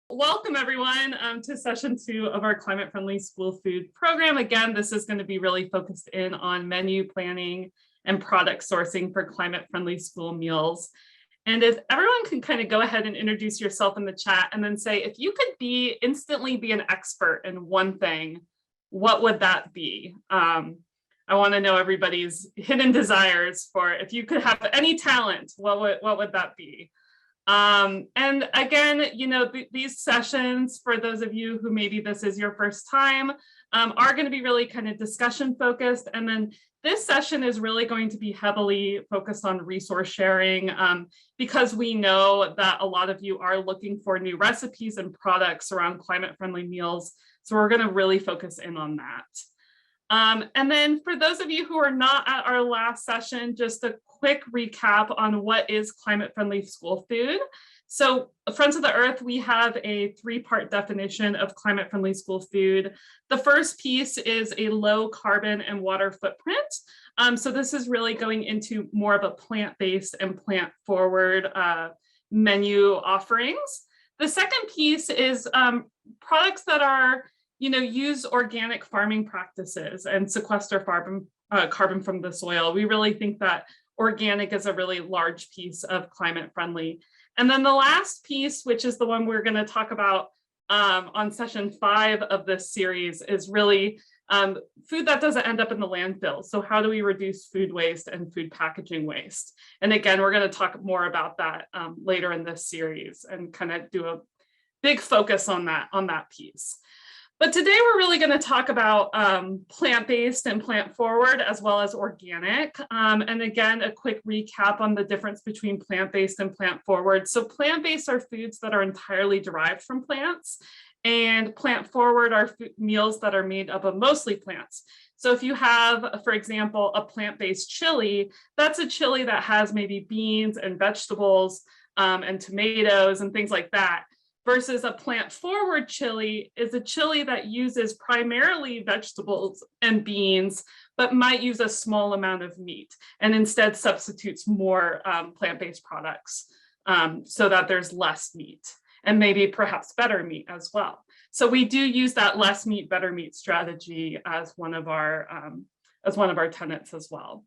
Welcome everyone to session 2 of our climate friendly school food program. Again, this is going to be really focused in on menu planning and product sourcing for climate friendly school meals. And if everyone can kind of go ahead and introduce yourself in the chat and then say, if you could instantly be an expert in one thing, what would that be? I want to know everybody's hidden desires for if you could have any talent, what would that be? And again, these sessions, for those of you who maybe this is your first time, are going to be really kind of discussion focused. And then this session is really going to be heavily focused on resource sharing because we know that a lot of you are looking for new recipes and products around climate friendly meals. So we're going to really focus in on that. And then for those of you who are not at our last session, just a quick recap on what is climate friendly school food. So Friends of the Earth, we have a 3-part definition of climate friendly school food. The first piece is a low carbon and water footprint. So this is really going into more of a plant-based and plant-forward menu offerings. The second piece is products that are use organic farming practices and sequester carbon from the soil. We really think that organic is a really large piece of climate friendly. And then the last piece, which is the one we're going to talk about on session 5 of this series, is really food that doesn't end up in the landfill. So how do we reduce food waste and food packaging waste? And again, we're going to talk more about that later in this series and kind of do a big focus on that piece. But today we're really going to talk about plant-based and plant-forward as well as organic. And again, a quick recap on the difference between plant-based and plant-forward. So plant-based are foods that are entirely derived from plants, and plant-forward are meals that are made up of mostly plants. So if you have, for example, a plant-based chili, that's a chili that has maybe beans and vegetables and tomatoes and things like that. Versus a plant-forward chili is a chili that uses primarily vegetables and beans, but might use a small amount of meat and instead substitutes more plant-based products so that there's less meat and maybe perhaps better meat as well. So we do use that less meat, better meat strategy as one of our tenets as well.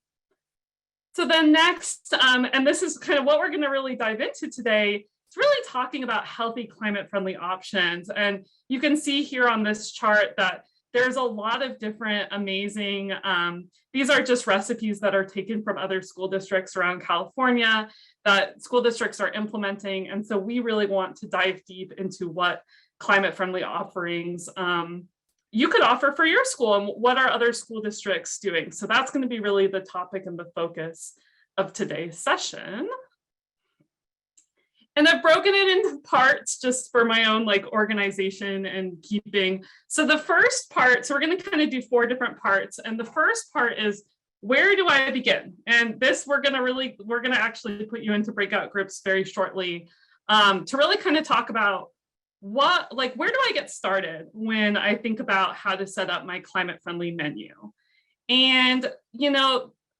So then next, and this is kind of what we're going to really dive into today. It's really talking about healthy climate-friendly options. And you can see here on this chart that there's a lot of different amazing, these are just recipes that are taken from other school districts around California that school districts are implementing. And so we really want to dive deep into what climate-friendly offerings you could offer for your school and what are other school districts doing. So that's going to be really the topic and the focus of today's session. And I've broken it into parts just for my own organization and keeping. So the first part, so we're going to kind of do 4 different parts. And the first part is, where do I begin? And this we're going to actually put you into breakout groups very shortly to really kind of talk about where do I get started when I think about how to set up my climate friendly menu? And,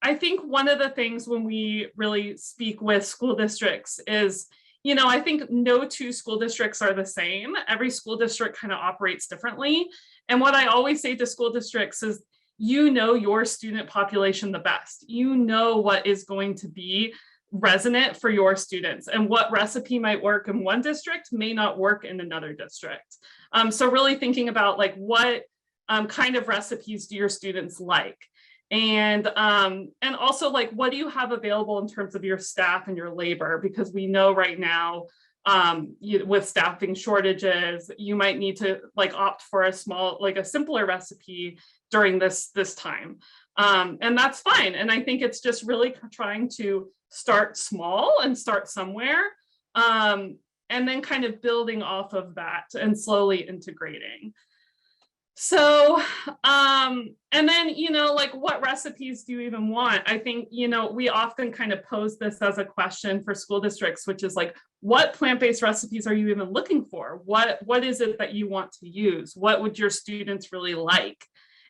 I think one of the things when we really speak with school districts is, I think no 2 school districts are the same. Every school district kind of operates differently. And what I always say to school districts is, your student population the best. What is going to be resonant for your students and what recipe might work in one district may not work in another district. So really thinking about what kind of recipes do your students like? And also what do you have available in terms of your staff and your labor? Because we know right now with staffing shortages, you might need to opt for a simpler recipe during this time. And that's fine. And I think it's just really trying to start small and start somewhere and then kind of building off of that and slowly integrating. So, and then, what recipes do you even want? I think, we often kind of pose this as a question for school districts, which is what plant-based recipes are you even looking for? What is it that you want to use? What would your students really like?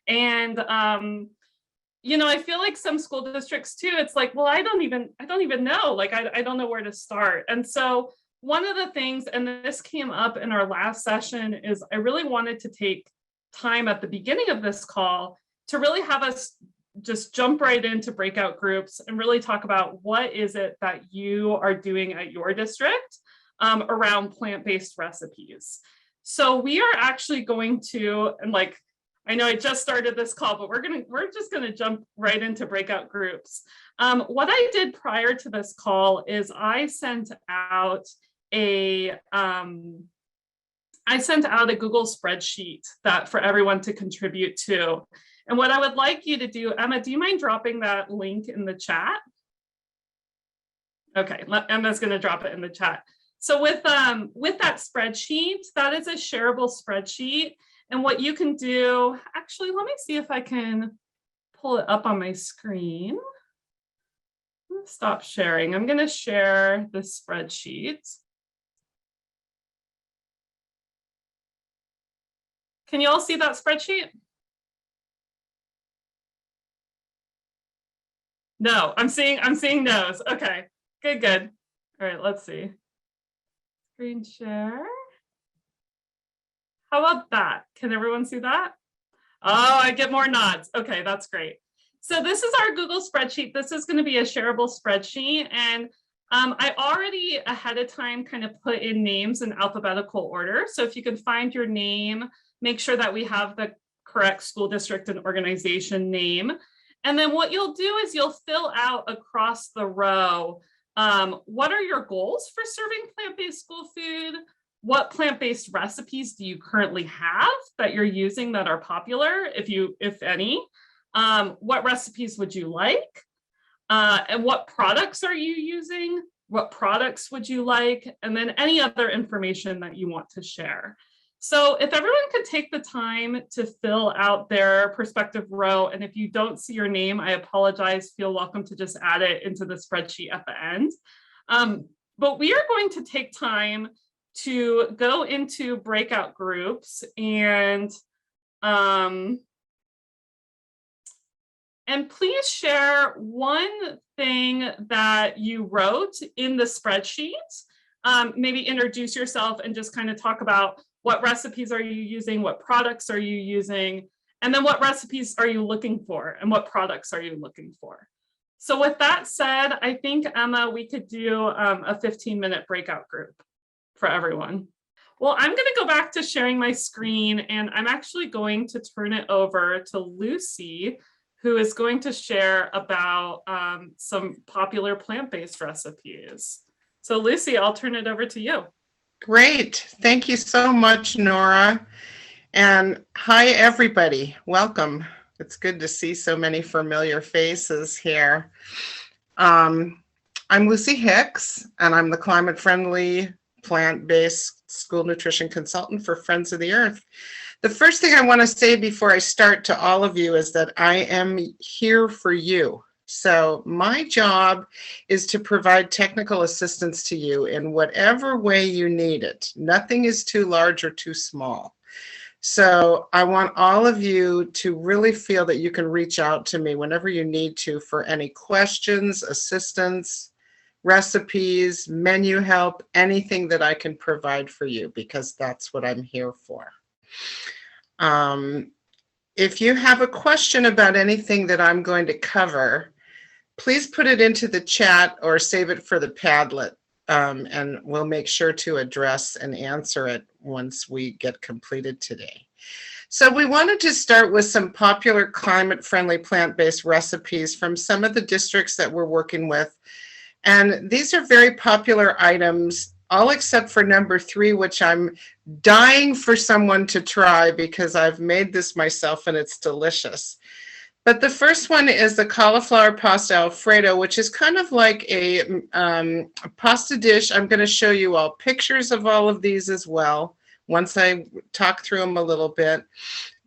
And, I feel like some school districts too, it's well, I don't even know, I don't know where to start. And so one of the things, and this came up in our last session, is I really wanted to take time at the beginning of this call to really have us just jump right into breakout groups and really talk about what is it that you are doing at your district around plant-based recipes. So we are actually going to, and like, I know I just started this call, but we're just gonna jump right into breakout groups. What I did prior to this call is I sent out a Google spreadsheet that for everyone to contribute to. And what I would like you to do, Emma, do you mind dropping that link in the chat? Okay, Emma's going to drop it in the chat. So with that spreadsheet, that is a shareable spreadsheet. And what you can do, actually, let me see if I can pull it up on my screen. Stop sharing. I'm going to share the spreadsheet. Can you all see that spreadsheet? No, I'm seeing no's. Okay, good. All right, let's see. Screen share. How about that? Can everyone see that? Oh, I get more nods. Okay, that's great. So this is our Google spreadsheet. This is going to be a shareable spreadsheet. And I already ahead of time kind of put in names in alphabetical order. So if you can find your name, make sure that we have the correct school district and organization name. And then what you'll do is you'll fill out across the row, what are your goals for serving plant-based school food? What plant-based recipes do you currently have that you're using that are popular, if any? What recipes would you like? And what products are you using? What products would you like? And then any other information that you want to share. So if everyone could take the time to fill out their perspective row, and if you don't see your name, I apologize, feel welcome to just add it into the spreadsheet at the end. But we are going to take time to go into breakout groups and please share one thing that you wrote in the spreadsheet. Maybe introduce yourself and just kind of talk about what recipes are you using, what products are you using, and then what recipes are you looking for and what products are you looking for. So with that said, I think, Emma, we could do a 15-minute breakout group for everyone. Well, I'm going to go back to sharing my screen, and I'm actually going to turn it over to Lucy, who is going to share about some popular plant-based recipes. So Lucy, I'll turn it over to you. Great. Thank you so much, Nora. And hi, everybody. Welcome. It's good to see so many familiar faces here. I'm Lucy Hicks, and I'm the climate-friendly, plant-based school nutrition consultant for Friends of the Earth. The first thing I want to say before I start to all of you is that I am here for you. So my job is to provide technical assistance to you in whatever way you need it. Nothing is too large or too small. So I want all of you to really feel that you can reach out to me whenever you need to for any questions, assistance, recipes, menu help, anything that I can provide for you, because that's what I'm here for. If you have a question about anything that I'm going to cover, please put it into the chat or save it for the Padlet, and we'll make sure to address and answer it once we get completed today. So we wanted to start with some popular climate-friendly plant-based recipes from some of the districts that we're working with. And these are very popular items, all except for number 3, which I'm dying for someone to try because I've made this myself and it's delicious. But the first one is the cauliflower pasta Alfredo, which is kind of like a pasta dish. I'm going to show you all pictures of all of these as well once I talk through them a little bit.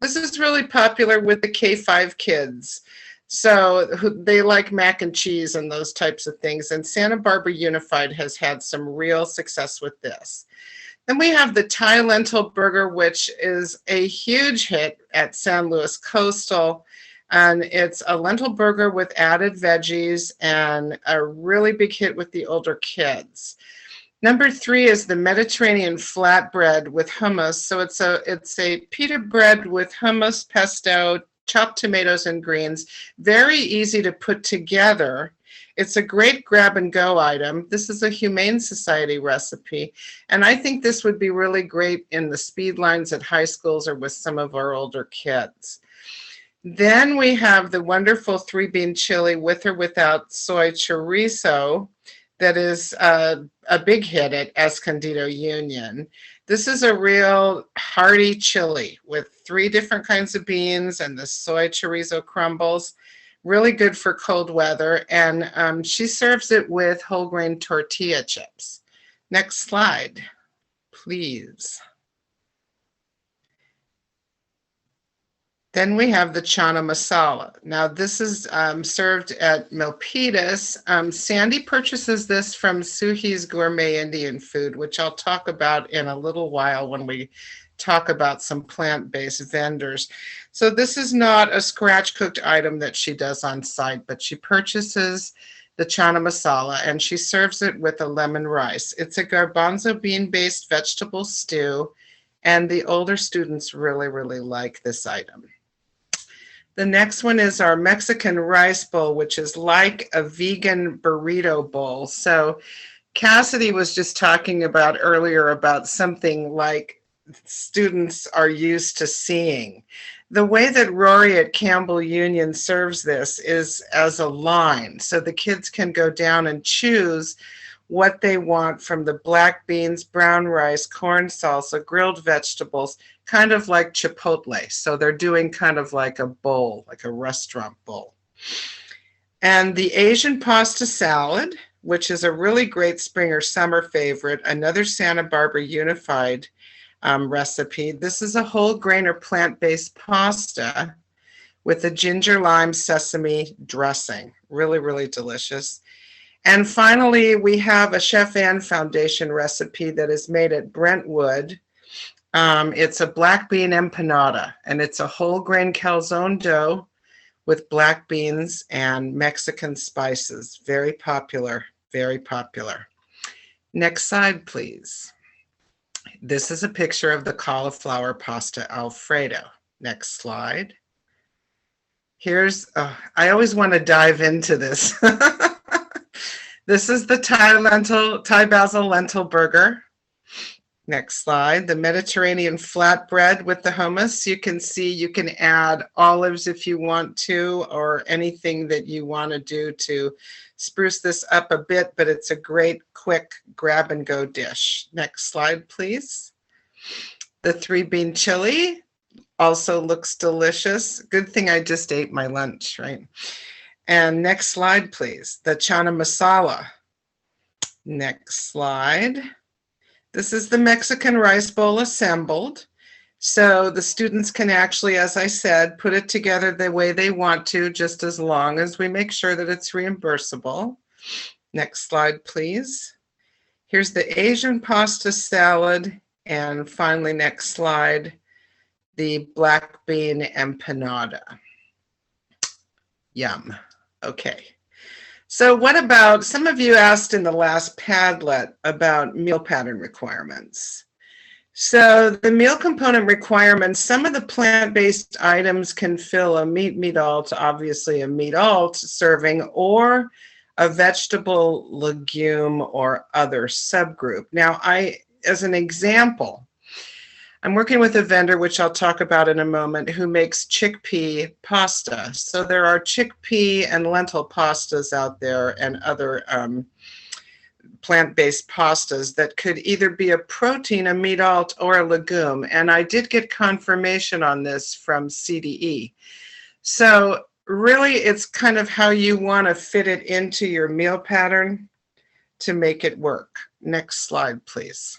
This is really popular with the K-5 kids. So they like mac and cheese and those types of things. And Santa Barbara Unified has had some real success with this. Then we have the Thai lentil burger, which is a huge hit at San Luis Coastal. And it's a lentil burger with added veggies and a really big hit with the older kids. Number 3 is the Mediterranean flatbread with hummus. So it's a pita bread with hummus, pesto, chopped tomatoes, and greens. Very easy to put together. It's a great grab and go item. This is a Humane Society recipe. And I think this would be really great in the speed lines at high schools or with some of our older kids. Then we have the wonderful 3-bean chili with or without soy chorizo that is a big hit at Escondido Union. This is a real hearty chili with 3 different kinds of beans and the soy chorizo crumbles. Really good for cold weather. And she serves it with whole grain tortilla chips. Next slide, please. Then we have the chana masala. Now this is served at Milpitas. Sandy purchases this from Suhi's Gourmet Indian Food, which I'll talk about in a little while when we talk about some plant-based vendors. So this is not a scratch-cooked item that she does on site, but she purchases the chana masala and she serves it with a lemon rice. It's a garbanzo bean-based vegetable stew, and the older students really, really like this item. The next one is our Mexican rice bowl, which is like a vegan burrito bowl. So Cassidy was just talking about earlier about something like students are used to seeing. The way that Rory at Campbell Union serves this is as a line. So the kids can go down and choose what they want from the black beans, brown rice, corn salsa, grilled vegetables, kind of like Chipotle. So they're doing kind of like a bowl, like a restaurant bowl. And the Asian pasta salad, which is a really great spring or summer favorite, another Santa Barbara Unified recipe. This is a whole grain or plant-based pasta with a ginger lime sesame dressing. Really, really delicious. And finally, we have a Chef Ann Foundation recipe that is made at Brentwood. It's a black bean empanada, and it's a whole grain calzone dough with black beans and Mexican spices. Very popular, very popular. Next slide, please. This is a picture of the cauliflower pasta Alfredo. Next slide. Here's, I always want to dive into this. This is the Thai basil lentil burger. Next slide. The Mediterranean flatbread with the hummus. You can see you can add olives if you want to, or anything that you want to do to spruce this up a bit, but it's a great quick grab and go dish. Next slide, please. The 3-bean chili also looks delicious. Good thing I just ate my lunch, right? And next slide, please. The chana masala. Next slide. This is the Mexican rice bowl assembled. So the students can actually, as I said, put it together the way they want to, just as long as we make sure that it's reimbursable. Next slide, please. Here's the Asian pasta salad. And finally, next slide, the black bean empanada. Yum. Okay. So what about, some of you asked in the last Padlet about meal pattern requirements. So the meal component requirements, some of the plant-based items can fill a meat alt, obviously a meat alt serving, or a vegetable, legume, or other subgroup. Now, as an example, I'm working with a vendor, which I'll talk about in a moment, who makes chickpea pasta. So there are chickpea and lentil pastas out there and other plant-based pastas that could either be a protein, a meat alt, or a legume. And I did get confirmation on this from CDE. So really, it's kind of how you want to fit it into your meal pattern to make it work. Next slide, please.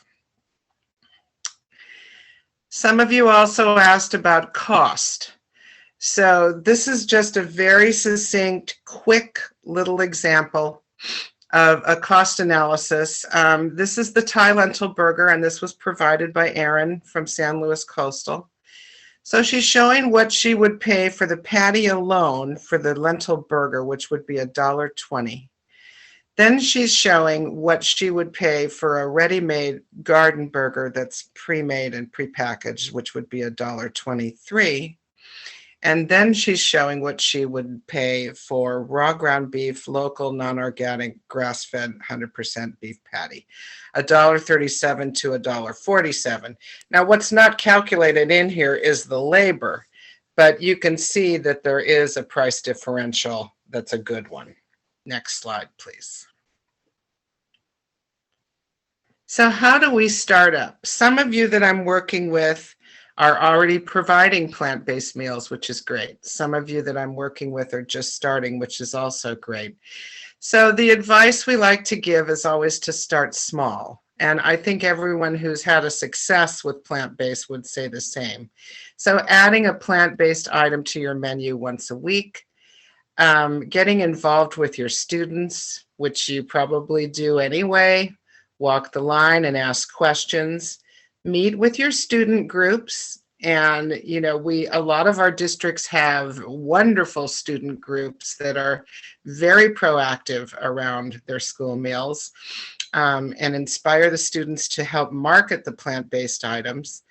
Some of you also asked about cost. So this is just a very succinct, quick little example of a cost analysis. This is the Thai lentil burger, and this was provided by Erin from San Luis Coastal. So she's showing what she would pay for the patty alone for the lentil burger, which would be $1.20. Then she's showing what she would pay for a ready-made garden burger that's pre-made and prepackaged, which would be $1.23. And then she's showing what she would pay for raw ground beef, local, non-organic, grass-fed, 100% beef patty, $1.37 to $1.47. Now, what's not calculated in here is the labor, but you can see that there is a price differential that's a good one. Next slide, please. So how do we start up? Some of you that I'm working with are already providing plant-based meals, which is great. Some of you that I'm working with are just starting, which is also great. So the advice we like to give is always to start small. And I think everyone who's had a success with plant-based would say the same. So adding a plant-based item to your menu once a week, getting involved with your students, which you probably do anyway, walk the line and ask questions, meet with your student groups. And, a lot of our districts have wonderful student groups that are very proactive around their school meals, and inspire the students to help market the plant-based items.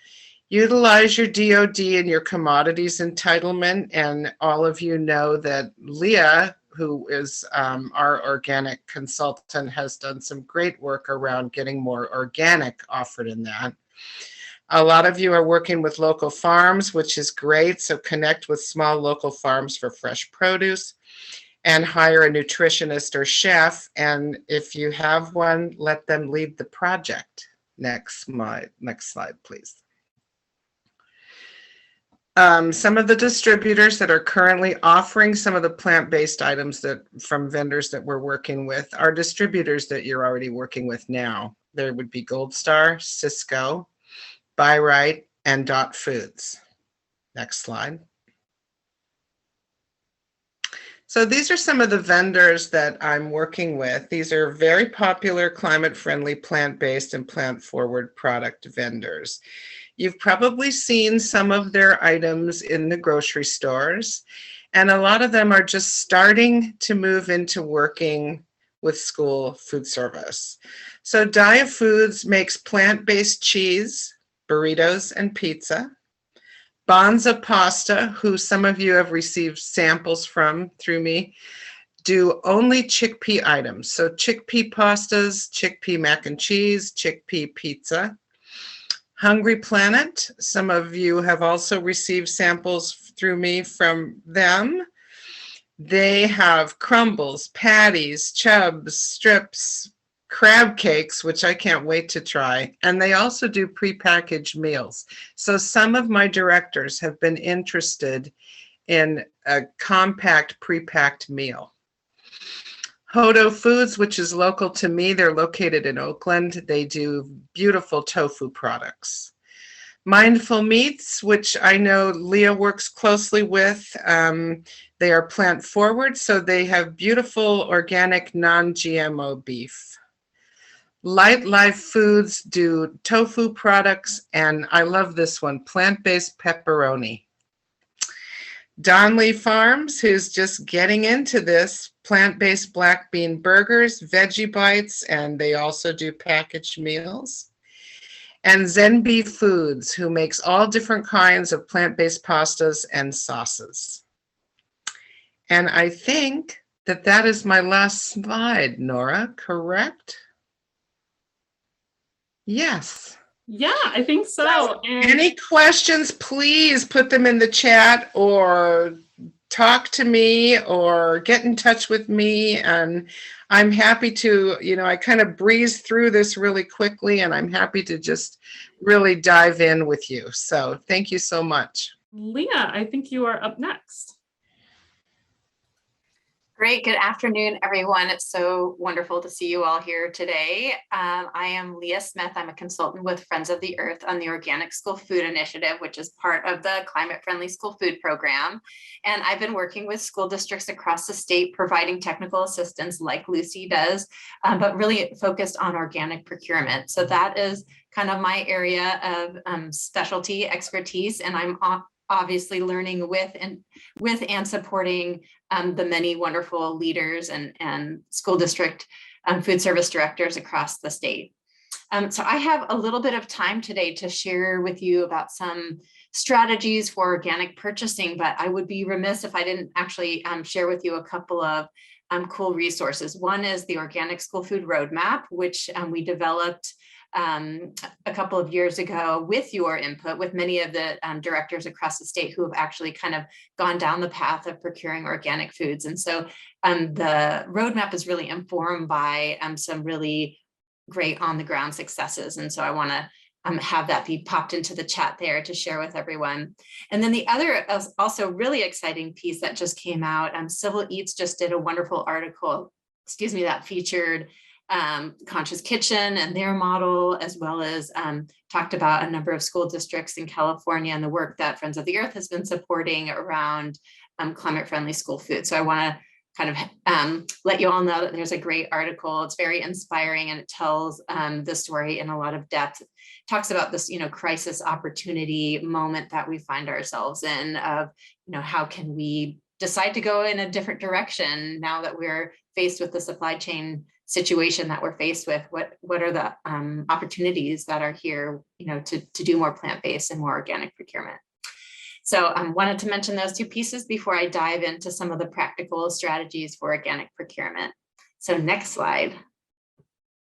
Utilize your DOD and your commodities entitlement. And all of you know that Leah, who is our organic consultant, has done some great work around getting more organic offered in that. A lot of you are working with local farms, which is great. So connect with small local farms for fresh produce and hire a nutritionist or chef. And if you have one, let them lead the project. Next slide, please. Some of the distributors that are currently offering some of the plant-based items from vendors that we're working with are distributors that you're already working with now. There would be Gold Star, Cisco, Buy Right, and Dot Foods. Next slide. So these are some of the vendors that I'm working with. These are very popular, climate-friendly, plant-based, and plant-forward product vendors. You've probably seen some of their items in the grocery stores, and a lot of them are just starting to move into working with school food service. So Dia Foods makes plant-based cheese, burritos, and pizza. Bonza Pasta, who some of you have received samples from through me, do only chickpea items. So chickpea pastas, chickpea mac and cheese, chickpea pizza. Hungry Planet, some of you have also received samples through me from them. They have crumbles, patties, chubs, strips, crab cakes, which I can't wait to try. And they also do prepackaged meals. So some of my directors have been interested in a compact prepacked meal. Hodo Foods, which is local to me, they're located in Oakland. They do beautiful tofu products. Mindful Meats, which I know Leah works closely with, they are plant forward, so they have beautiful organic non-GMO beef. Light Life Foods do tofu products, and I love this one, plant-based pepperoni. Donley Farms, who's just getting into this, plant-based black bean burgers, veggie bites, and they also do packaged meals. And Zenbee Foods, who makes all different kinds of plant-based pastas and sauces. And I think that is my last slide, Nora, correct? Yes. Yeah, I think so. And any questions, please put them in the chat or talk to me or get in touch with me. And I'm happy to, I kind of breeze through this really quickly, and I'm happy to just really dive in with you. So thank you so much. Leah, I think you are up next. Great. Good afternoon, everyone. It's so wonderful to see you all here today. I am Leah Smith. I'm a consultant with Friends of the Earth on the Organic School Food Initiative, which is part of the Climate Friendly School Food Program. And I've been working with school districts across the state, providing technical assistance like Lucy does, but really focused on organic procurement. So that is kind of my area of specialty expertise. And I'm obviously learning with and supporting the many wonderful leaders and school district food service directors across the state. So I have a little bit of time today to share with you about some strategies for organic purchasing, but I would be remiss if I didn't actually share with you a couple of cool resources. One is the Organic School Food Roadmap, which we developed a couple of years ago with your input, with many of the directors across the state who have actually kind of gone down the path of procuring organic foods. And so the roadmap is really informed by some really great on the ground successes. And so I want to have that be popped into the chat there to share with everyone. And then the other also really exciting piece that just came out, Civil Eats just did a wonderful article, that featured Conscious Kitchen and their model, as well as talked about a number of school districts in California and the work that Friends of the Earth has been supporting around climate friendly school food. So I want to kind of let you all know that there's a great article. It's very inspiring and it tells the story in a lot of depth. It talks about this, crisis opportunity moment that we find ourselves in of, how can we decide to go in a different direction now that we're faced with the supply chain situation that we're faced with. What are the opportunities that are here, to do more plant-based and more organic procurement. So I wanted to mention those two pieces before I dive into some of the practical strategies for organic procurement. So next slide.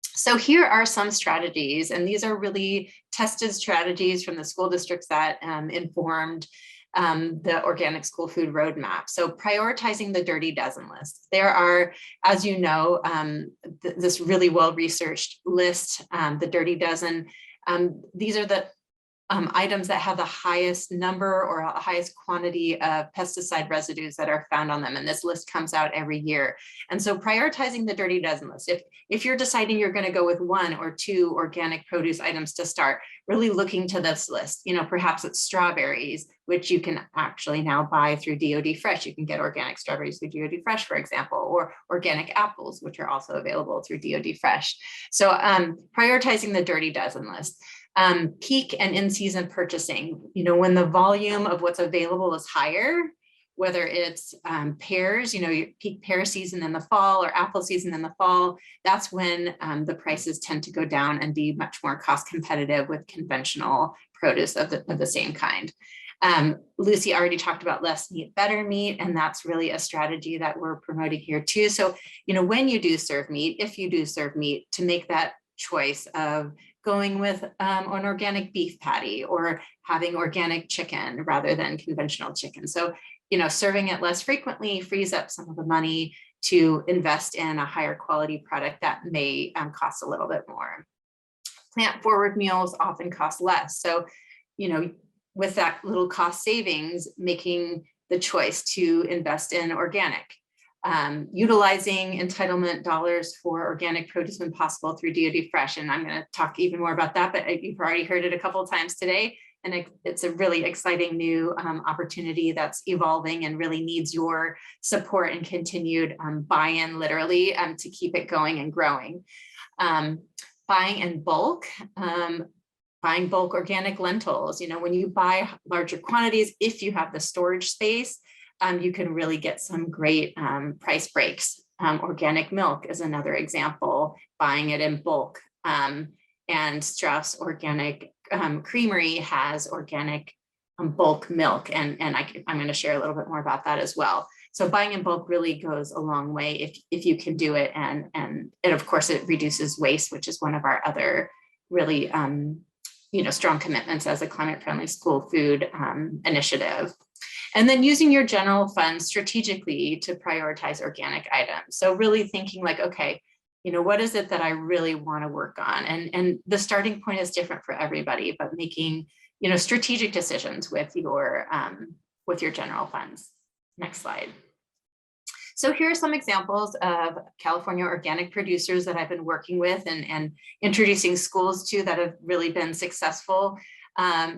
So here are some strategies, and these are really tested strategies from the school districts that informed the Organic School Food Roadmap. So prioritizing the Dirty Dozen list. There are, as you know, this really well-researched list, the Dirty Dozen. These are the items that have the highest number or highest quantity of pesticide residues that are found on them. And this list comes out every year. And so prioritizing the Dirty Dozen list, if you're deciding you're going to go with 1 or 2 organic produce items to start, really looking to this list, perhaps it's strawberries, which you can actually now buy through DOD Fresh. You can get organic strawberries through DOD Fresh, for example, or organic apples, which are also available through DOD Fresh. So prioritizing the Dirty Dozen list. Peak and in-season purchasing, when the volume of what's available is higher, whether it's pears, your peak pear season in the fall or apple season in the fall, that's when the prices tend to go down and be much more cost competitive with conventional produce of the same kind. Lucy already talked about less meat, better meat, and that's really a strategy that we're promoting here too. So, when you do serve meat, if you do serve meat, to make that choice of going with an organic beef patty or having organic chicken rather than conventional chicken. So, serving it less frequently frees up some of the money to invest in a higher quality product that may cost a little bit more. Plant forward meals often cost less. So, with that little cost savings, making the choice to invest in organic. Utilizing entitlement dollars for organic produce when possible through DOD Fresh. And I'm going to talk even more about that, but you've already heard it a couple of times today. And it's a really exciting new opportunity that's evolving and really needs your support and continued buy-in literally to keep it going and growing. Buying in bulk. Buying bulk organic lentils. When you buy larger quantities, if you have the storage space, you can really get some great price breaks. Organic milk is another example, buying it in bulk. And Strauss Organic Creamery has organic bulk milk, and I'm going to share a little bit more about that as well. So buying in bulk really goes a long way if you can do it, and of course it reduces waste, which is one of our other really strong commitments as a climate friendly school food initiative. And then using your general fund strategically to prioritize organic items. So really thinking like, okay, what is it that I really want to work on? And the starting point is different for everybody, but making, strategic decisions with your general funds. Next slide. So here are some examples of California organic producers that I've been working with and introducing schools to that have really been successful.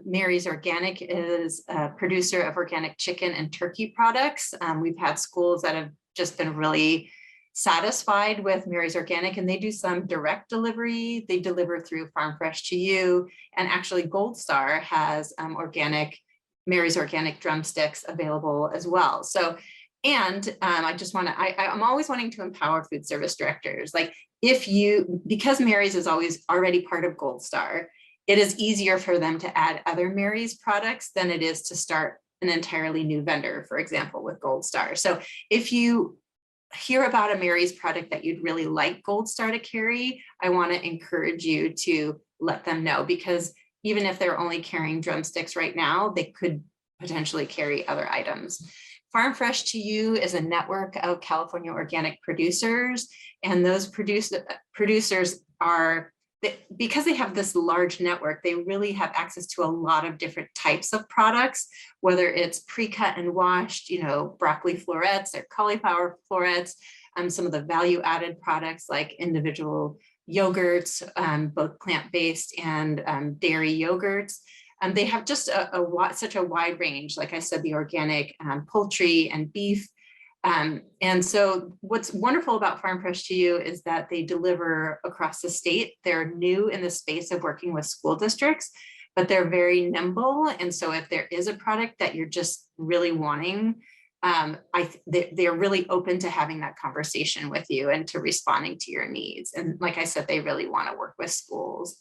Mary's Organic is a producer of organic chicken and turkey products. We've had schools that have just been really satisfied with Mary's Organic, and they do some direct delivery. They deliver through Farm Fresh to You, and actually Gold Star has Mary's Organic drumsticks available as well. So, And I'm always wanting to empower food service directors. Like because Mary's is always already part of Gold Star, it is easier for them to add other Mary's products than it is to start an entirely new vendor, for example, with Gold Star. So if you hear about a Mary's product that you'd really like Gold Star to carry, I want to encourage you to let them know, because even if they're only carrying drumsticks right now, they could potentially carry other items. Farm Fresh to You is a network of California organic producers, and those producers are, because they have this large network, they really have access to a lot of different types of products, whether it's pre-cut and washed, broccoli florets or cauliflower florets, some of the value-added products like individual yogurts, both plant-based and dairy yogurts. They have just such a wide range, like I said, the organic poultry and beef. And so what's wonderful about Farm Fresh to You is that they deliver across the state. They're new in the space of working with school districts, but they're very nimble. And so if there is a product that you're just really wanting, they're really open to having that conversation with you and to responding to your needs. And like I said, they really want to work with schools.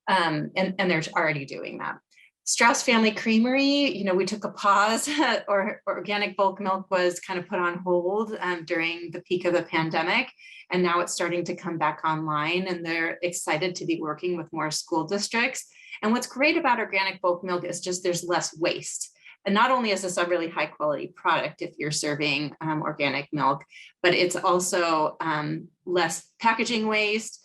And they're already doing that. Strauss Family Creamery, we took a pause, or organic bulk milk was kind of put on hold during the peak of the pandemic. And now it's starting to come back online, and they're excited to be working with more school districts. And what's great about organic bulk milk is just there's less waste. And not only is this a really high quality product if you're serving organic milk, but it's also less packaging waste,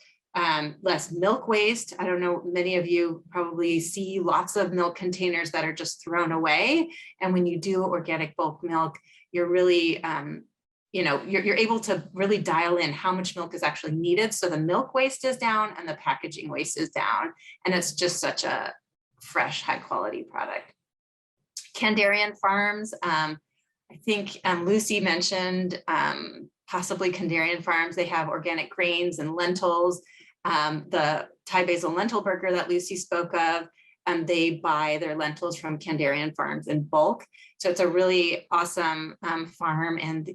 less milk waste. I don't know, many of you probably see lots of milk containers that are just thrown away. And when you do organic bulk milk, you're really, you're able to really dial in how much milk is actually needed. So the milk waste is down and the packaging waste is down. And it's just such a fresh, high quality product. Kandarian Farms, I think Lucy mentioned possibly Kandarian Farms. They have organic grains and lentils. The Thai basil lentil burger that Lucy spoke of, they buy their lentils from Kandarian Farms in bulk. So it's a really awesome farm. And,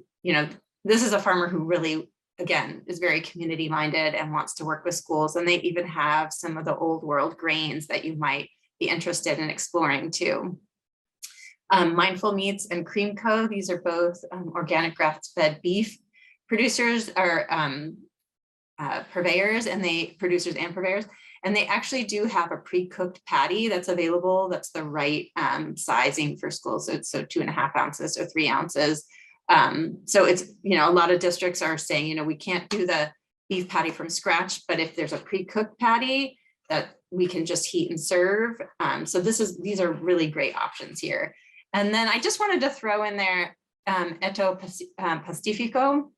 this is a farmer who really, again, is very community minded and wants to work with schools. And they even have some of the old world grains that you might be interested in exploring too. Mindful Meats and Cream Co. These are both organic grass-fed beef producers, or purveyors, and producers and purveyors, and they actually do have a pre-cooked patty that's available. That's the right sizing for schools. So 2.5 ounces or 3 ounces. So it's, a lot of districts are saying, we can't do the beef patty from scratch, but if there's a pre-cooked patty that we can just heat and serve. So these are really great options here. And then I just wanted to throw in there Eto Pastifico,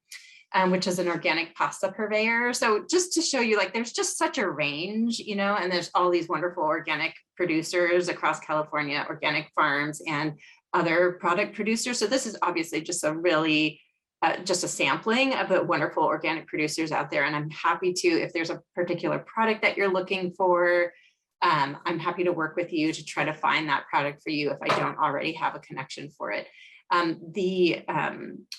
which is an organic pasta purveyor. So just to show you, there's just such a range, and there's all these wonderful organic producers across California, organic farms and other product producers. So this is obviously just a really, just a sampling of the wonderful organic producers out there. And I'm happy to, if there's a particular product that you're looking for, I'm happy to work with you to try to find that product for you if I don't already have a connection for it. The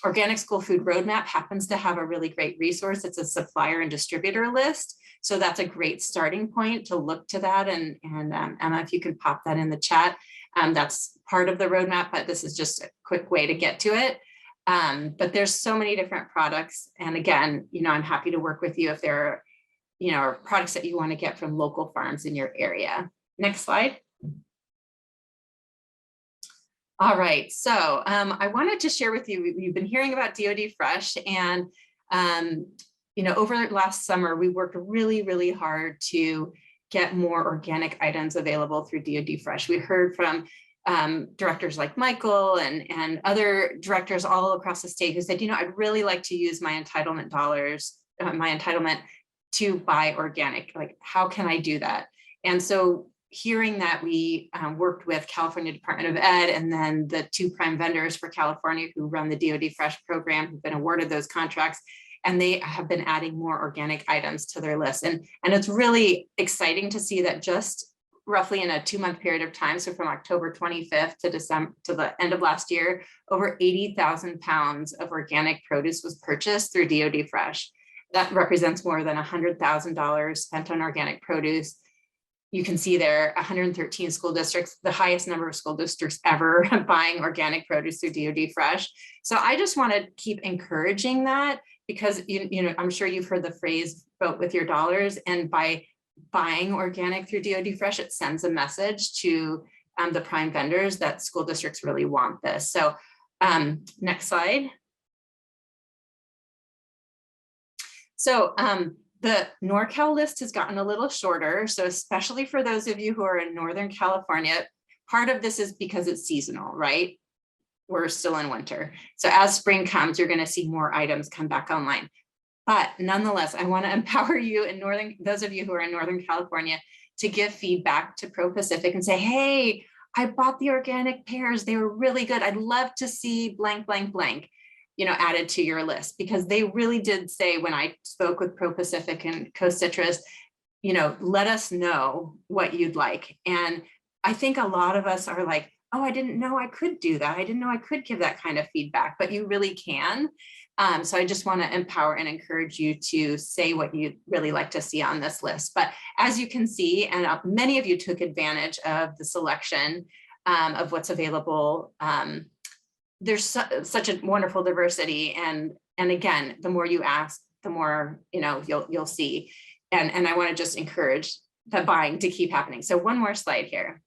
Organic School Food Roadmap happens to have a really great resource. It's a supplier and distributor list. So that's a great starting point to look to that. And Emma, if you could pop that in the chat, that's part of the roadmap, but this is just a quick way to get to it. But there's so many different products. And again, I'm happy to work with you if there are, products that you want to get from local farms in your area. Next slide. All right, so I wanted to share with you, you've been hearing about DOD Fresh, and over last summer, we worked really, really hard to get more organic items available through DOD Fresh. We heard from directors like Michael and other directors all across the state who said, I'd really like to use my entitlement dollars, my entitlement to buy organic. How can I do that? And so hearing that, we worked with California Department of Ed and then the 2 prime vendors for California who run the DOD Fresh program, who've been awarded those contracts, and they have been adding more organic items to their list. And it's really exciting to see that just roughly in a 2-month period of time. So from October 25th to December to the end of last year, over 80,000 pounds of organic produce was purchased through DOD Fresh. That represents more than $100,000 spent on organic produce. You can see there 113 school districts, the highest number of school districts ever buying organic produce through DOD Fresh. So I just want to keep encouraging that, because you know, I'm sure you've heard the phrase vote with your dollars, and by buying organic through DOD Fresh, it sends a message to the prime vendors that school districts really want this. So next slide. So the NorCal list has gotten a little shorter. So especially for those of you who are in Northern California, part of this is because it's seasonal, right? We're still in winter. So as spring comes, you're going to see more items come back online. But nonetheless, I want to empower you in those of you who are in Northern California, to give feedback to Pro Pacific and say, hey, I bought the organic pears. They were really good. I'd love to see blank, blank, blank, you know, added to your list, because they really did say, when I spoke with Pro Pacific and Coast Citrus, you know, let us know what you'd like. And I think a lot of us are like, oh, I didn't know I could do that. I didn't know I could give that kind of feedback, but you really can. So I just want to empower and encourage you to say what you'd really like to see on this list. But as you can see, and many of you took advantage of the selection of what's available. There's such a wonderful diversity, and again, the more you ask, the more, you know, you'll see. And I want to just encourage the buying to keep happening. So one more slide here.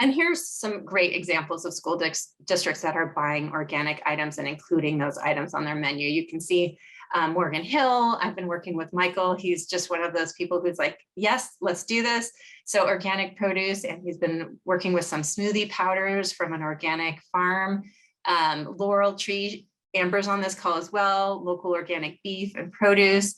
And here's some great examples of school districts that are buying organic items and including those items on their menu. You can see Morgan Hill. I've been working with Michael. He's just one of those people who's like, yes, let's do this. So organic produce, and he's been working with some smoothie powders from an organic farm. Laurel Tree, Amber's on this call as well, local organic beef and produce.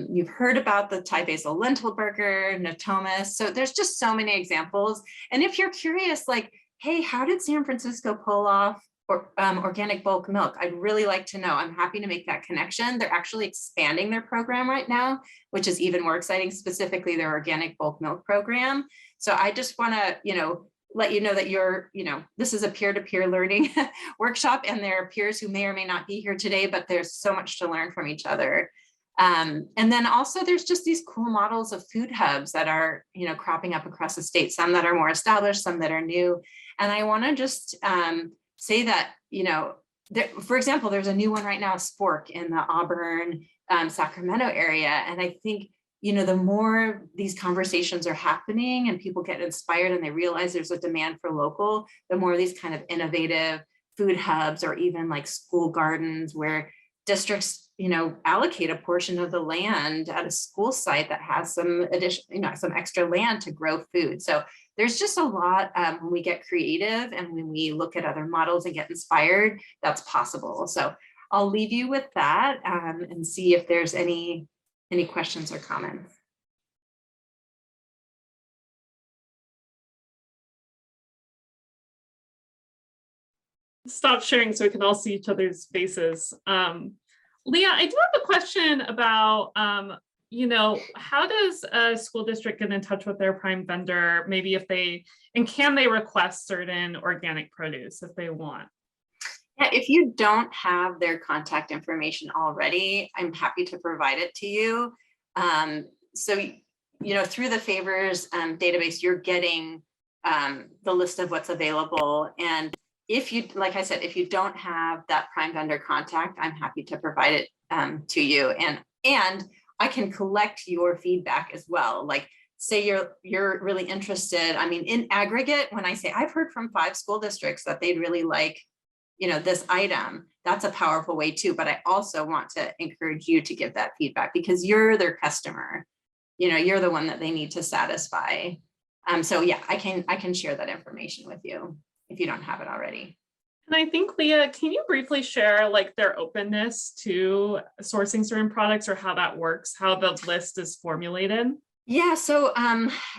You've heard about the Thai basil lentil burger, Natomas. So there's just so many examples. And if you're curious, like, hey, how did San Francisco pull off organic bulk milk? I'd really like to know. I'm happy to make that connection. They're actually expanding their program right now, which is even more exciting, specifically their organic bulk milk program. So I just want to, you know, let you know that you're, you know, this is a peer-to-peer learning workshop, and there are peers who may or may not be here today, but there's so much to learn from each other. And then also there's just these cool models of food hubs that are, you know, cropping up across the state, some that are more established, some that are new. And I want to just say that, you know, for example, there's a new one right now, Spork, in the Auburn, Sacramento area. And I think, you know, the more these conversations are happening and people get inspired and they realize there's a demand for local, the more these kind of innovative food hubs, or even like school gardens where districts, you know, allocate a portion of the land at a school site that has some addition, you know, some extra land to grow food. So there's just a lot when we get creative and when we look at other models and get inspired, that's possible. So I'll leave you with that and see if there's any questions or comments. Stop sharing so we can all see each other's faces. Leah, I do have a question about, you know, how does a school district get in touch with their prime vendor? Maybe if they, and can they request certain organic produce if they want? Yeah, if you don't have their contact information already, I'm happy to provide it to you. So, you know, through the favors database, you're getting the list of what's available. And if you, like I said, if you don't have that prime vendor contact, I'm happy to provide it to you. And I can collect your feedback as well. Like, say you're really interested. I mean, in aggregate, when I say I've heard from 5 school districts that they'd really like, you know, this item, that's a powerful way too. But I also want to encourage you to give that feedback, because you're their customer. You know, you're the one that they need to satisfy. So yeah, I can share that information with you if you don't have it already. And I think, Leah, can you briefly share like their openness to sourcing certain products, or how that works, how the list is formulated? Yeah, so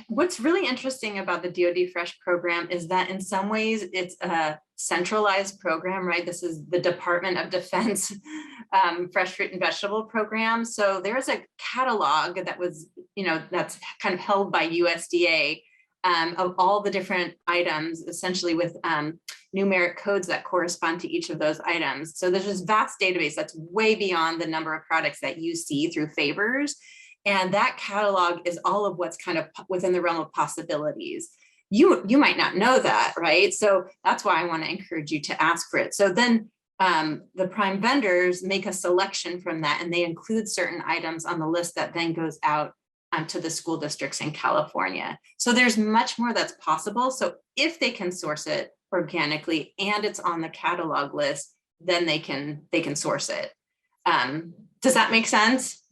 what's really interesting about the DOD Fresh program is that in some ways it's a centralized program, right? This is the Department of Defense fresh fruit and vegetable program. So there's a catalog that was, that's kind of held by USDA of all the different items, essentially with numeric codes that correspond to each of those items. So there's this vast database that's way beyond the number of products that you see through favors. And that catalog is all of what's kind of within the realm of possibilities. You might not know that, right? So that's why I want to encourage you to ask for it. So then the prime vendors make a selection from that, and they include certain items on the list that then goes out to the school districts in California. So there's much more that's possible. So if they can source it organically and it's on the catalog list, then they can source it. Does that make sense?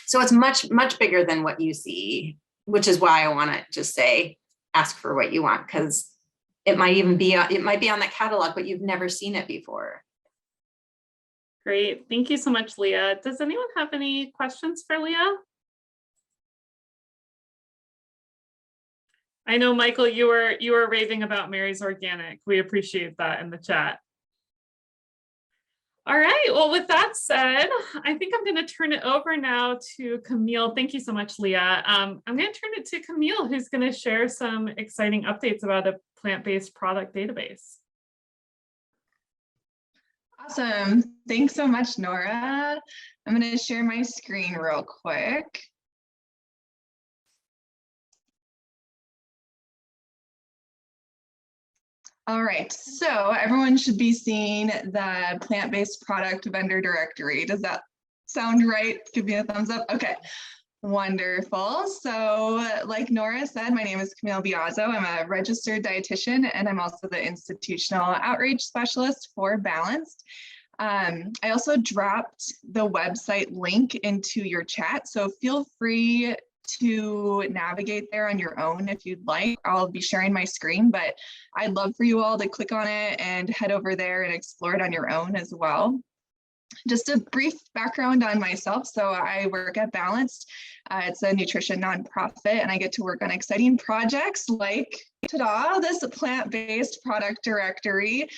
So it's much, much bigger than what you see, which is why I want to just say, ask for what you want, because it might even be, it might be on that catalog, but you've never seen it before. Great. Thank you so much, Leah. Does anyone have any questions for Leah? I know, Michael, you were raving about Mary's Organic. We appreciate that in the chat. All right, well, with that said, I think I'm going to turn it over now to Camille. Thank you so much, Leah. I'm going to turn it to Camille, who's going to share some exciting updates about a plant-based product database. Awesome. Thanks so much, Nora. I'm going to share my screen real quick. All right, so everyone should be seeing the plant-based product vendor directory. Does that sound right? Give me a thumbs up. Okay, wonderful. So like Nora said, my name is Camille Biazzo. I'm a registered dietitian, and I'm also the institutional outreach specialist for Balanced. I also dropped the website link into your chat, so feel free to navigate there on your own if you'd like. I'll be sharing my screen, but I'd love for you all to click on it and head over there and explore it on your own as well. Just a brief background on myself. So I work at Balanced. It's a nutrition nonprofit, and I get to work on exciting projects like, ta-da, this plant-based product directory,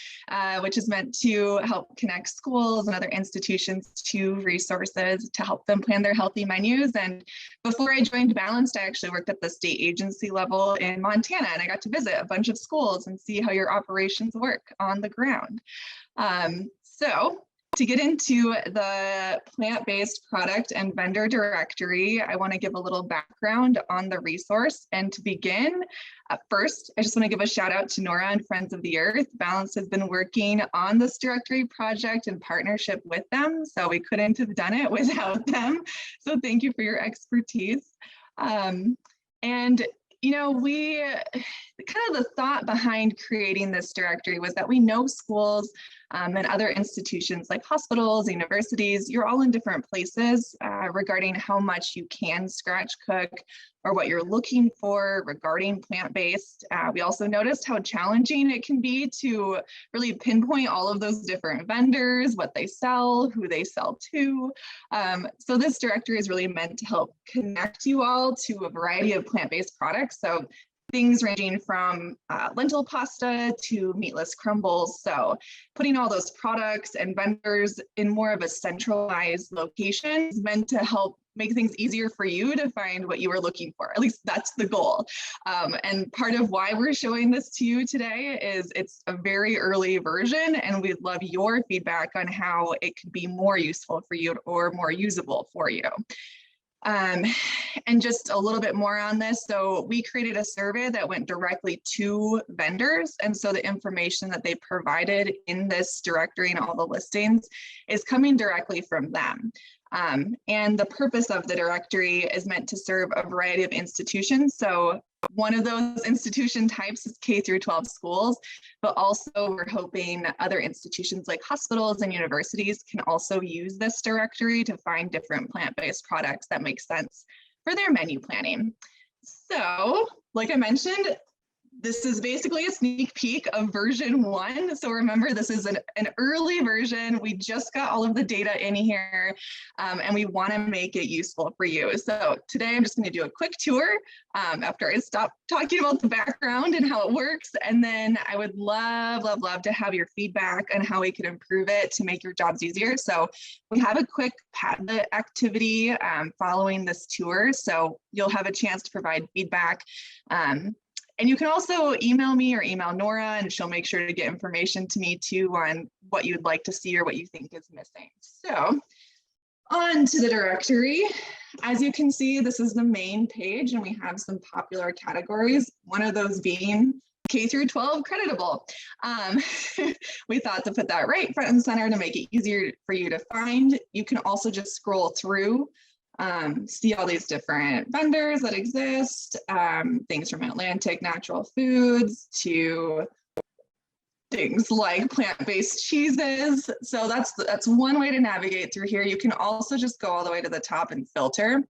which is meant to help connect schools and other institutions to resources to help them plan their healthy menus. And before I joined Balanced, I actually worked at the state agency level in Montana, and I got to visit a bunch of schools and see how your operations work on the ground. So to get into the plant-based product and vendor directory, I want to give a little background on the resource. And to begin, first, I just want to give a shout out to Nora and Friends of the Earth. Balanced has been working on this directory project in partnership with them, so we couldn't have done it without them. So thank you for your expertise. And you know, kind of the thought behind creating this directory was that we know schools and other institutions like hospitals, universities, you're all in different places regarding how much you can scratch cook or what you're looking for regarding plant-based. We also noticed how challenging it can be to really pinpoint all of those different vendors, what they sell, who they sell to. So this directory is really meant to help connect you all to a variety of plant-based products. So things ranging from lentil pasta to meatless crumbles. So putting all those products and vendors in more of a centralized location is meant to help make things easier for you to find what you are looking for. At least that's the goal. And part of why we're showing this to you today is it's a very early version, and we'd love your feedback on how it could be more useful for you or more usable for you. And just a little bit more on this. So we created a survey that went directly to vendors. And so the information that they provided in this directory and all the listings is coming directly from them. And the purpose of the directory is meant to serve a variety of institutions. So one of those institution types is K through 12 schools, but also we're hoping other institutions like hospitals and universities can also use this directory to find different plant-based products that make sense for their menu planning. So, like I mentioned, This is basically a sneak peek of version 1. So remember, this is an early version. We just got all of the data in here, and we want to make it useful for you. So today I'm just going to do a quick tour after I stop talking about the background and how it works. And then I would love, love, love to have your feedback on how we can improve it to make your jobs easier. So we have a quick Padlet activity following this tour. So you'll have a chance to provide feedback. And you can also email me or email Nora, and she'll make sure to get information to me too on what you'd like to see or what you think is missing. So on to the directory. As you can see, this is the main page, and we have some popular categories, one of those being K through 12 creditable. We thought to put that right front and center to make it easier for you to find. You can also just scroll through, see all these different vendors that exist, things from Atlantic Natural Foods to things like plant-based cheeses. So that's one way to navigate through here. You can also just go all the way to the top and filter.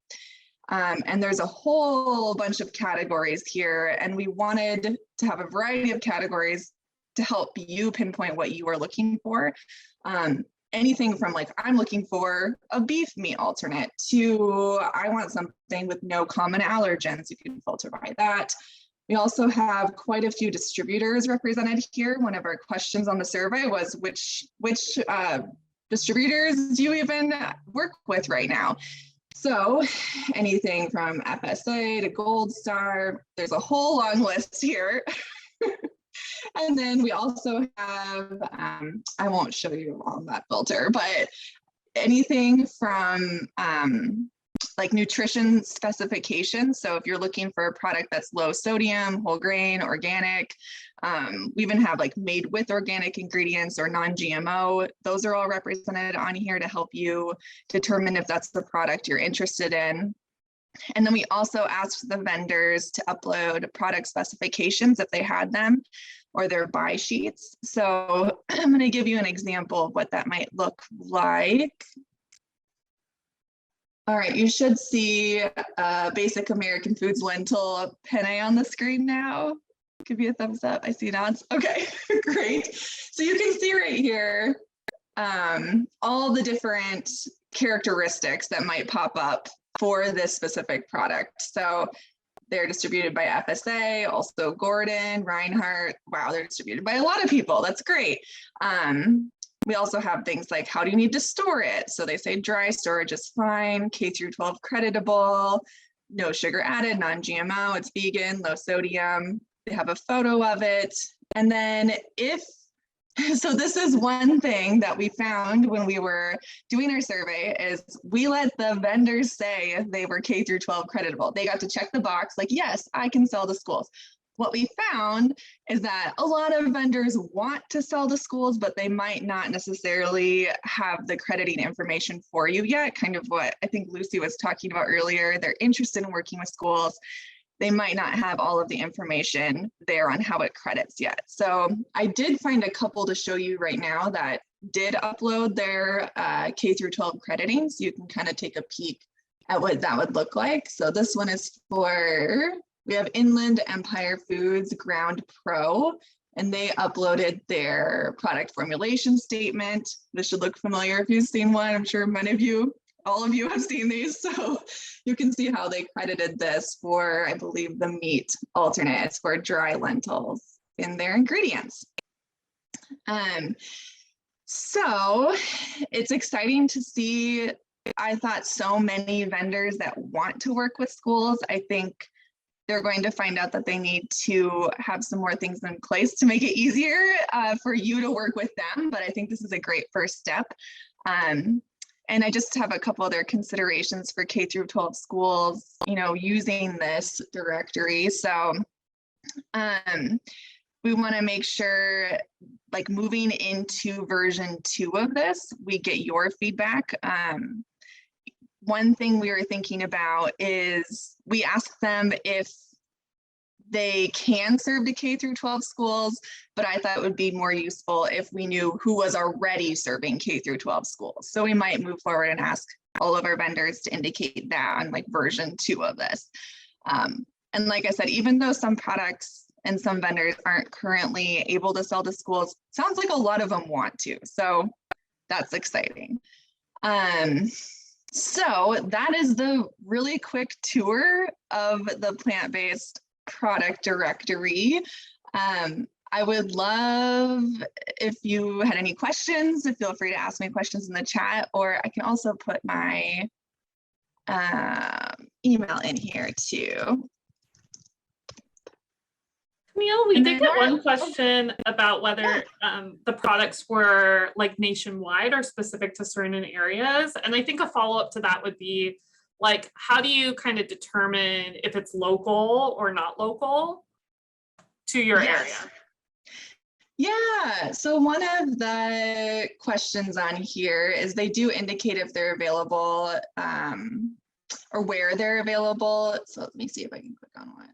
And there's a whole bunch of categories here, and we wanted to have a variety of categories to help you pinpoint what you are looking for. Anything from like, I'm looking for a beef meat alternate to I want something with no common allergens. You can filter by that. We also have quite a few distributors represented here. One of our questions on the survey was which distributors do you even work with right now? So anything from FSA to Gold Star, there's a whole long list here. And then we also have, I won't show you all that filter, but anything from like nutrition specifications. So if you're looking for a product that's low sodium, whole grain, organic, we even have like made with organic ingredients or non-GMO. Those are all represented on here to help you determine if that's the product you're interested in. And then we also asked the vendors to upload product specifications if they had them, or their buy sheets. So I'm going to give you an example of what that might look like. All right, you should see Basic American Foods lentil penne on the screen now. Give you a thumbs up. I see nods. Okay, great. So you can see right here all the different characteristics that might pop up for this specific product. So they're distributed by FSA, also Gordon, Reinhardt. Wow, they're distributed by a lot of people. That's great. We also have things like, how do you need to store it? So they say dry storage is fine, K through 12 creditable, no sugar added, non-GMO, it's vegan, low sodium. They have a photo of it. And then so this is one thing that we found when we were doing our survey is we let the vendors say if they were K through 12 creditable. They got to check the box like, yes, I can sell to schools. What we found is that a lot of vendors want to sell to schools, but they might not necessarily have the crediting information for you yet, kind of what I think Lucy was talking about earlier. They're interested in working with schools. They might not have all of the information there on how it credits yet. So I did find a couple to show you right now that did upload their K through 12 crediting. So you can kind of take a peek at what that would look like. So this one is for, we have Inland Empire Foods Ground Pro, and they uploaded their product formulation statement. This should look familiar if you've seen one. I'm sure many of you, all of you have seen these. So you can see how they credited this for, I believe, the meat alternate. It's for dry lentils in their ingredients. So it's exciting to see, I thought, so many vendors that want to work with schools. I think they're going to find out that they need to have some more things in place to make it easier for you to work with them. But I think this is a great first step. And I just have a couple other considerations for K through 12 schools, using this directory. So we want to make sure, like moving into version 2 of this, we get your feedback. One thing we were thinking about is we asked them if they can serve to K through 12 schools, but I thought it would be more useful if we knew who was already serving K through 12 schools. So we might move forward and ask all of our vendors to indicate that on like version 2 of this. And like I said, even though some products and some vendors aren't currently able to sell to schools. Sounds like a lot of them want to, so that's exciting. So that is the really quick tour of the plant-based product directory. I would love if you had any questions, feel free to ask me questions in the chat, or I can also put my email in here too. Camille, we And did then get Nora- one question about whether the products were like nationwide or specific to certain areas. And I think a follow-up to that would be like, how do you kind of determine if it's local or not local to your area? Yeah, so one of the questions on here is they do indicate if they're available or where they're available. So let me see if I can click on one.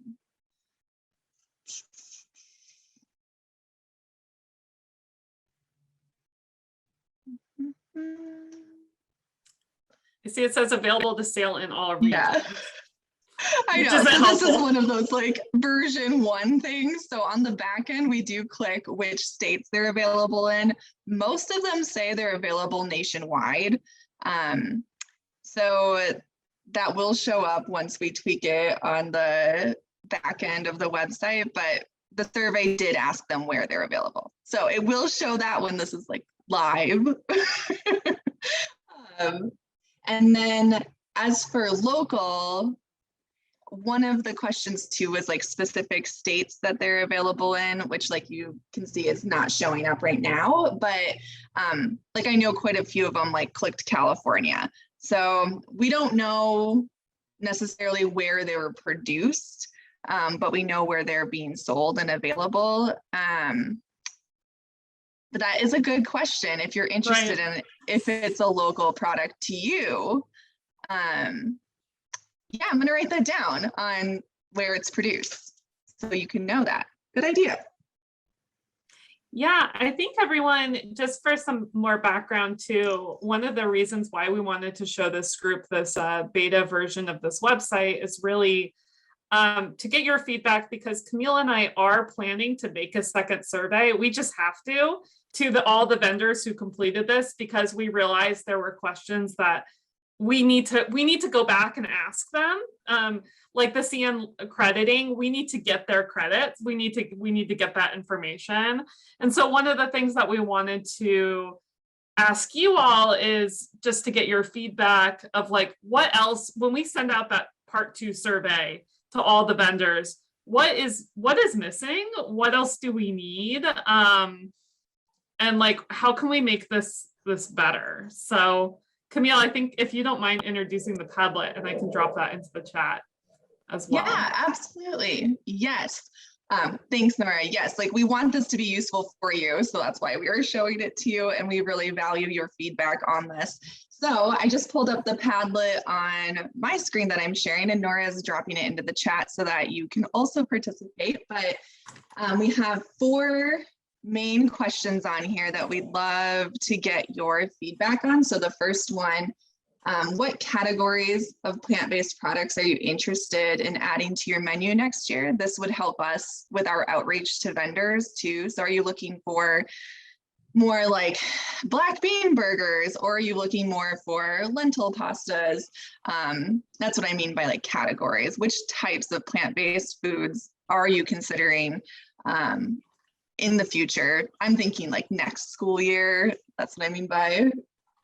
You see, it says available to sale in all regions. Yeah. I Which know, isn't so this is helpful. one of those like version 1 things. So on the back end, we do click which states they're available in. Most of them say they're available nationwide. So that will show up once we tweak it on the back end of the website, but the survey did ask them where they're available. So it will show that when this is like live. And then as for local, one of the questions too was like specific states that they're available in, which like you can see is not showing up right now, but like I know quite a few of them like clicked California. So we don't know necessarily where they were produced, but we know where they're being sold and available. But that is a good question. If you're interested in if it's a local product to you, yeah, I'm gonna write that down on where it's produced so you can know that. Good idea. Yeah, I think everyone, just for some more background too, one of the reasons why we wanted to show this group this beta version of this website is really to get your feedback, because Camille and I are planning to make a second survey. We just have to all the vendors who completed this, because we realized there were questions that we need to go back and ask them. Like the CN accrediting, we need to get their credits. We need to get that information. And so one of the things that we wanted to ask you all is just to get your feedback of like, what else, when we send out that part 2 survey to all the vendors, what is missing? What else do we need? And like, how can we make this better? So Camille, I think if you don't mind introducing the Padlet, and I can drop that into the chat as well. Yeah, absolutely. Yes. Thanks, Nora. Yes, like we want this to be useful for you. So that's why we are showing it to you, and we really value your feedback on this. So I just pulled up the Padlet on my screen that I'm sharing, and Nora is dropping it into the chat so that you can also participate. But we have 4 main questions on here that we'd love to get your feedback on. So the first one, what categories of plant-based products are you interested in adding to your menu next year? This would help us with our outreach to vendors too. So are you looking for more like black bean burgers, or are you looking more for lentil pastas? That's what I mean by like categories. Which types of plant-based foods are you considering in the future? I'm thinking like next school year. That's what I mean by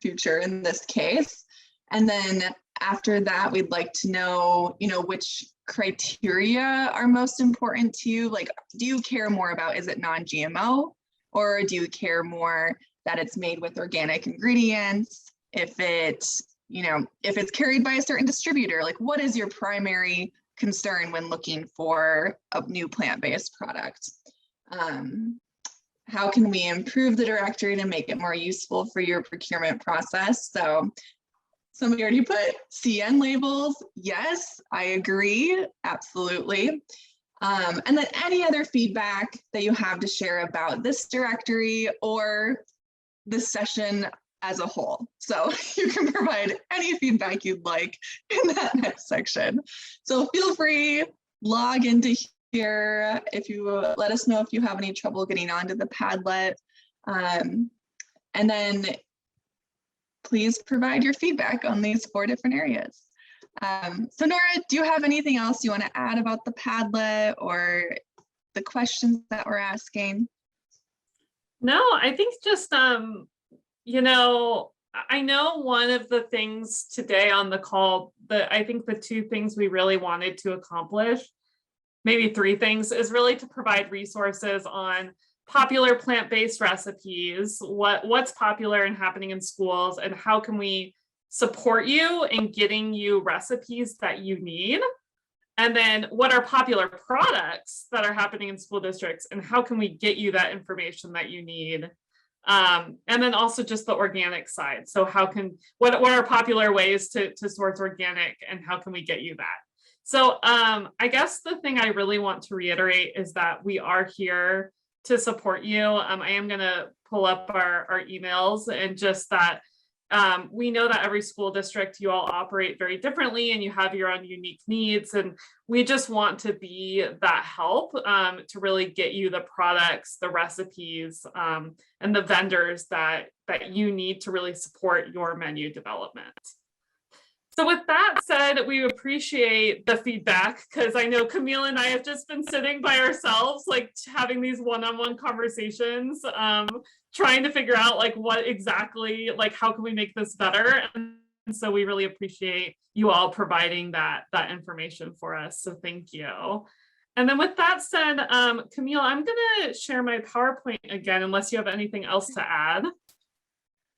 future in this case. And then after that, we'd like to know, which criteria are most important to you? Like, do you care more about, is it non-GMO, or do you care more that it's made with organic ingredients? If it's carried by a certain distributor, like what is your primary concern when looking for a new plant-based product? How can we improve the directory to make it more useful for your procurement process? So somebody already put CN labels. Yes, I agree, absolutely. And then any other feedback that you have to share about this directory or this session as a whole. So you can provide any feedback you'd like in that next section. So feel free, log into here if you let us know if you have any trouble getting onto the Padlet. And then please provide your feedback on these 4 different areas. So Nora, do you have anything else you want to add about the Padlet or the questions that we're asking? No, I think just, you know, I know one of the things today on the call that I think the 2 things we really wanted to accomplish, maybe 3 things, is really to provide resources on popular plant-based recipes, what's popular and happening in schools, and how can we support you in getting you recipes that you need. And then what are popular products that are happening in school districts, and how can we get you that information that you need? And then also just the organic side. So what are popular ways to source organic, and how can we get you that? So I guess the thing I really want to reiterate is that we are here to support you. I am going to pull up our emails, and just that we know that every school district, you all operate very differently and you have your own unique needs. And we just want to be that help to really get you the products, the recipes, and the vendors that you need to really support your menu development. So with that said, we appreciate the feedback, because I know Camille and I have just been sitting by ourselves, like having these one-on-one conversations, trying to figure out like what exactly, like how can we make this better? And so we really appreciate you all providing that information for us. So thank you. And then with that said, Camille, I'm gonna share my PowerPoint again, unless you have anything else to add.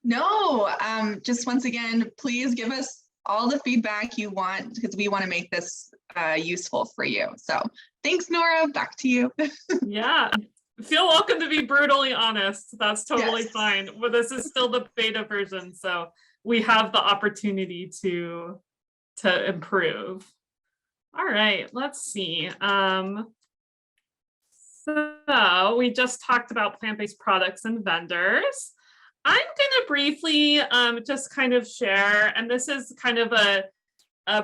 No, just once again, please give us all the feedback you want, because we want to make this useful for you. So thanks, Nora. Back to you. Yeah, feel welcome to be brutally honest. That's totally Yes. fine. But this is still the beta version, so we have the opportunity to improve. All right, let's see. So we just talked about plant-based products and vendors. I'm going to briefly just kind of share, and this is kind of a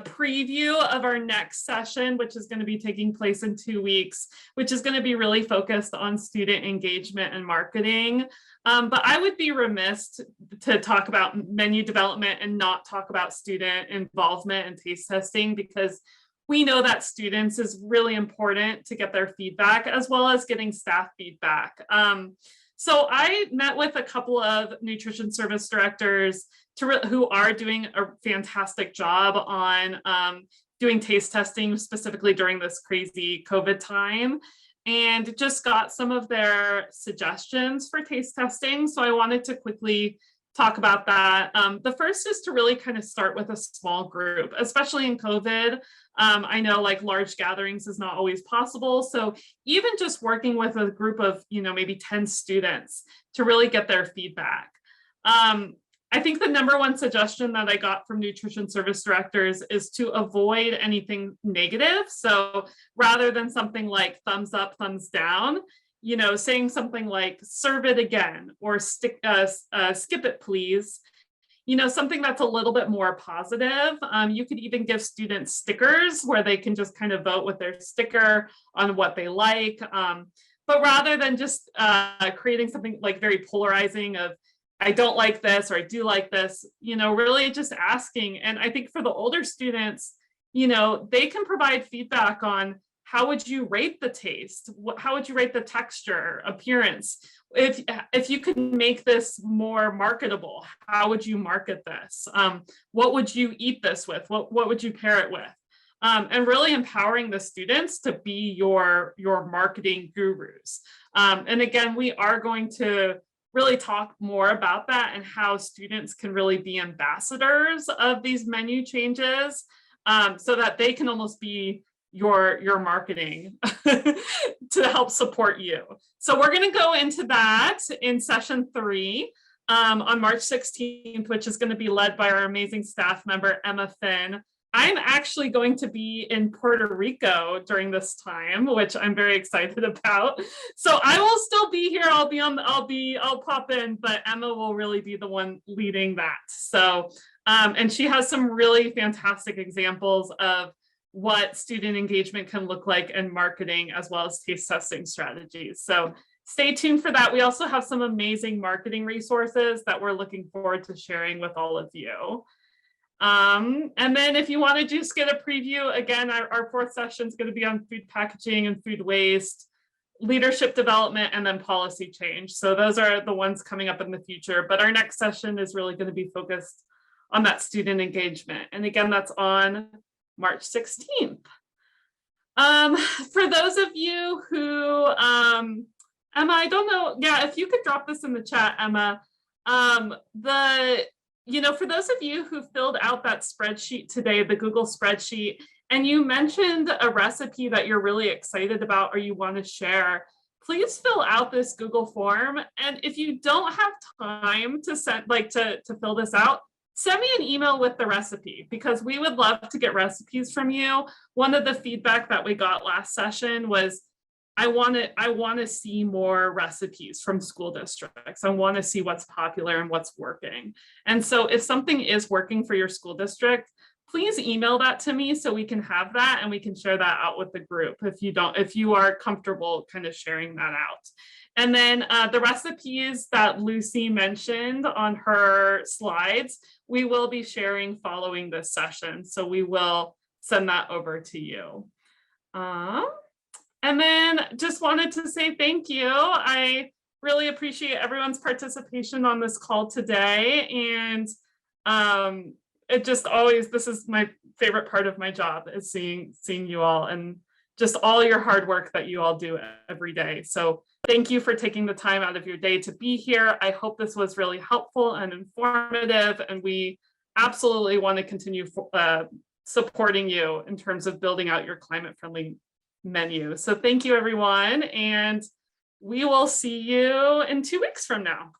preview of our next session, which is going to be taking place in 2 weeks, which is going to be really focused on student engagement and marketing. But I would be remiss to talk about menu development and not talk about student involvement and taste testing, because we know that students is really important to get their feedback, as well as getting staff feedback. So I met with a couple of nutrition service directors who are doing a fantastic job on doing taste testing, specifically during this crazy COVID time, and just got some of their suggestions for taste testing. So I wanted to quickly talk about that. The first is to really kind of start with a small group, especially in COVID. I know like large gatherings is not always possible. So even just working with a group of, maybe 10 students to really get their feedback. I think the number one suggestion that I got from nutrition service directors is to avoid anything negative. So rather than something like thumbs up, thumbs down, saying something like serve it again, or skip it, please. Something that's a little bit more positive. You could even give students stickers where they can just kind of vote with their sticker on what they like. But rather than just creating something like very polarizing of, I don't like this, or I do like this, really just asking. And I think for the older students, they can provide feedback on, how would you rate the taste? How would you rate the texture, appearance? If you could make this more marketable, how would you market this? What would you eat this with? What would you pair it with? And really empowering the students to be your marketing gurus. And again, we are going to really talk more about that and how students can really be ambassadors of these menu changes, so that they can almost be your marketing to help support you. So we're going to go into that in session 3 on March 16th, which is going to be led by our amazing staff member, Emma Finn. I'm actually going to be in Puerto Rico during this time, which I'm very excited about. So I will still be here. I'll pop in, but Emma will really be the one leading that. So, and she has some really fantastic examples of what student engagement can look like in marketing as well as taste testing strategies. So stay tuned for that. We also have some amazing marketing resources that we're looking forward to sharing with all of you. And then if you want to just get a preview, again, our fourth session is going to be on food packaging and food waste, leadership development, and then policy change. So those are the ones coming up in the future. But our next session is really going to be focused on that student engagement. And again, that's on March 16th. For those of you who, Emma, I don't know, yeah, if you could drop this in the chat, Emma, for those of you who filled out that spreadsheet today, the Google spreadsheet, and you mentioned a recipe that you're really excited about or you want to share, please fill out this Google form. And if you don't have time to send, to fill this out, send me an email with the recipe, because we would love to get recipes from you. One of the feedback that we got last session was, I want to see more recipes from school districts. I want to see what's popular and what's working. And so if something is working for your school district, please email that to me so we can have that and we can share that out with the group if you are comfortable kind of sharing that out. And then the recipes that Lucy mentioned on her slides, we will be sharing following this session. So we will send that over to you. And then just wanted to say thank you. I really appreciate everyone's participation on this call today. And it just always, this is my favorite part of my job, is seeing you all and just all your hard work that you all do every day. So thank you for taking the time out of your day to be here. I hope this was really helpful and informative, and we absolutely want to continue supporting you in terms of building out your climate-friendly menu. So thank you, everyone, and we will see you in 2 weeks from now.